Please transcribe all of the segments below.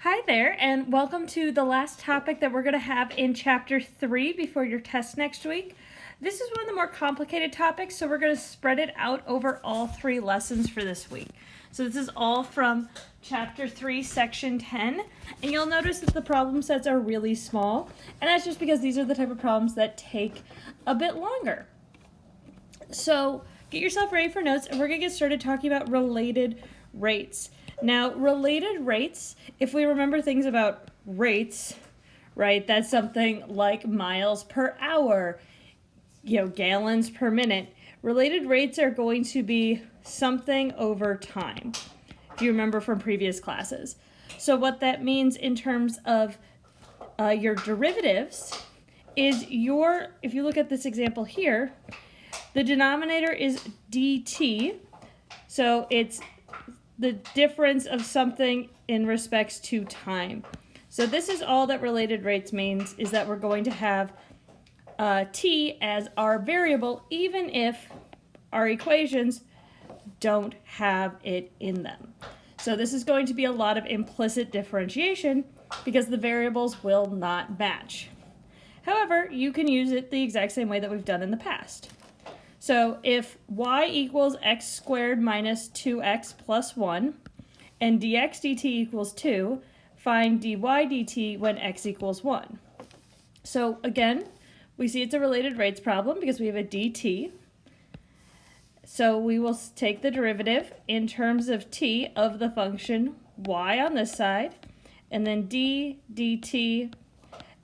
Hi there, and welcome to the last topic that we're going to have in Chapter 3 before your test next week. This is one of the more complicated topics, so we're going to spread it out over all 3 lessons for this week. So this is all from Chapter 3, Section 10, and you'll notice that the problem sets are really small, and that's just because these are the type of problems that take a bit longer. So get yourself ready for notes, and we're going to get started talking about related rates. Now, related rates, if we remember things about rates, right, that's something like miles per hour, gallons per minute. Related rates are going to be something over time, if you remember from previous classes. So what that means in terms of your derivatives is if you look at this example here, the denominator is dt, so it's the difference of something in respects to time. So this is all that related rates means, is that we're going to have t as our variable, even if our equations don't have it in them. So this is going to be a lot of implicit differentiation because the variables will not match. However, you can use it the exact same way that we've done in the past. So if y equals x squared minus 2x plus 1 and dx dt equals 2, find dy dt when x equals 1. So again, we see it's a related rates problem because we have a dt. So we will take the derivative in terms of t of the function y on this side, and then d dt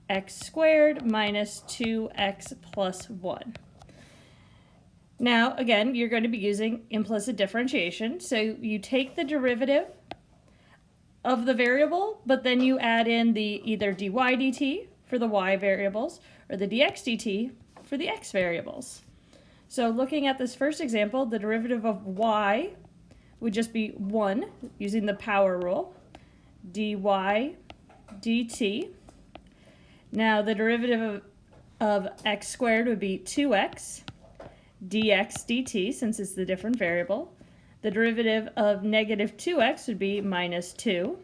x squared minus 2x plus 1. Now, again, you're going to be using implicit differentiation. So you take the derivative of the variable, but then you add in the either dy dt for the y variables or the dx dt for the x variables. So looking at this first example, the derivative of y would just be 1 using the power rule, dy dt. Now the derivative of x squared would be 2x dx dt, since it's the different variable. The derivative of negative 2x would be minus 2,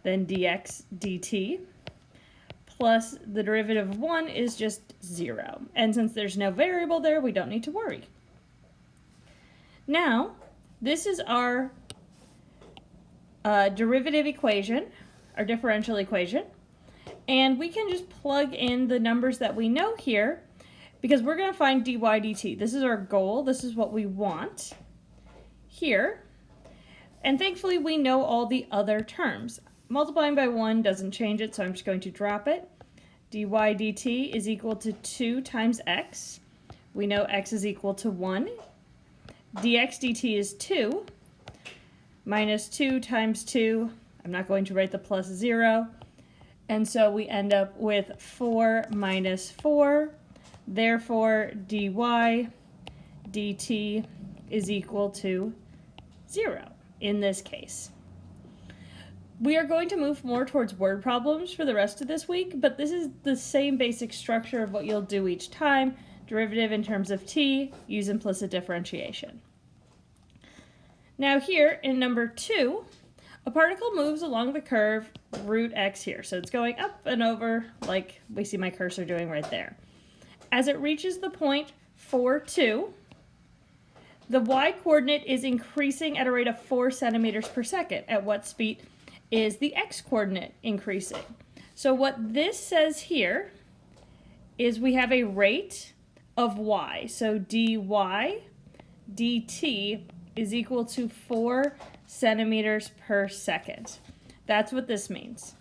then dx dt, plus the derivative of 1 is just 0. And since there's no variable there, we don't need to worry. Now, this is our derivative equation, our differential equation, and we can just plug in the numbers that we know here, because we're going to find dy dt. This is our goal. This is what we want here. And thankfully, we know all the other terms. Multiplying by 1 doesn't change it, so I'm just going to drop it. dy dt is equal to 2 times x. We know x is equal to 1. dx dt is 2. Minus 2 times 2. I'm not going to write the plus 0. And so we end up with 4 minus 4. Therefore, dy dt is equal to 0 in this case. We are going to move more towards word problems for the rest of this week, but this is the same basic structure of what you'll do each time. Derivative in terms of t, use implicit differentiation. Now here in number 2, a particle moves along the curve root x here. So it's going up and over like we see my cursor doing right there. As it reaches the point 4, 2, the y-coordinate is increasing at a rate of 4 centimeters per second. At what speed is the x-coordinate increasing? So what this says here is we have a rate of y. So dy dt is equal to 4 centimeters per second. That's what this means.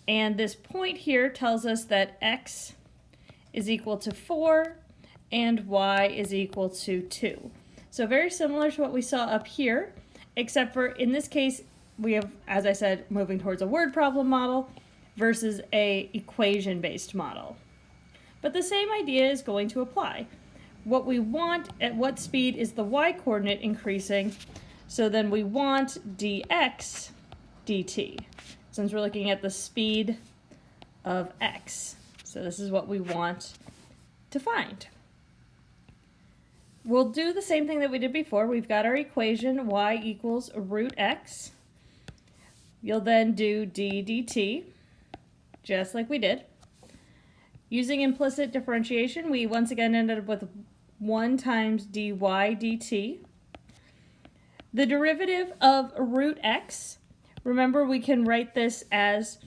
And this point here tells us that x is equal to 4 and y is equal to 2. So very similar to what we saw up here, except for in this case we have, as I said, moving towards a word problem model versus a equation-based model. But the same idea is going to apply. What we want, at what speed is the y-coordinate increasing? So then we want dx dt, since we're looking at the speed of x. So this is what we want to find. We'll do the same thing that we did before. We've got our equation y equals root x. You'll then do d dt, just like we did. Using implicit differentiation, we once again ended up with 1 times dy dt. The derivative of root x, remember we can write this as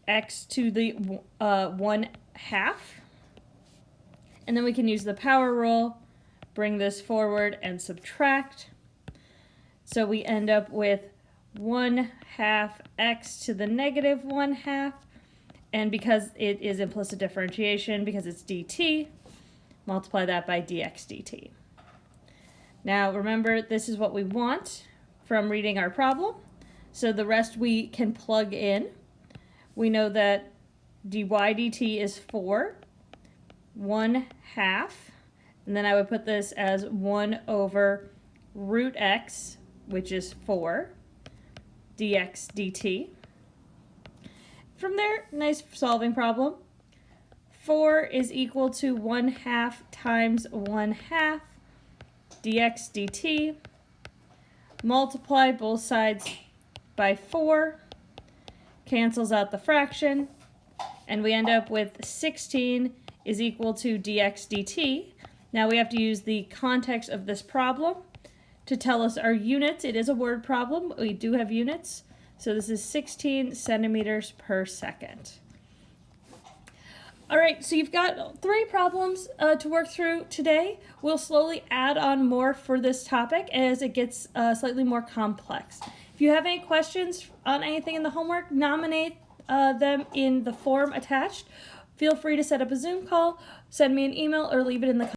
x to the 1/2. And then we can use the power rule, bring this forward and subtract. So we end up with 1/2 x to the negative 1/2. And because it is implicit differentiation, because it's dt, multiply that by dx dt. Now remember, this is what we want from reading our problem. So the rest we can plug in. We know that dy dt is 4, 1/2, and then I would put this as 1 over root x, which is 4, dx dt. From there, nice solving problem. 4 is equal to 1/2 times 1/2 dx dt. Multiply both sides by 4, cancels out the fraction, and we end up with 16 is equal to dx dt. Now we have to use the context of this problem to tell us our units. It is a word problem, but we do have units. So this is 16 centimeters per second. All right, so you've got 3 problems to work through today. We'll slowly add on more for this topic as it gets slightly more complex. If you have any questions on anything in the homework, nominate them in the form attached. Feel free to set up a Zoom call, send me an email, or leave it in the comments.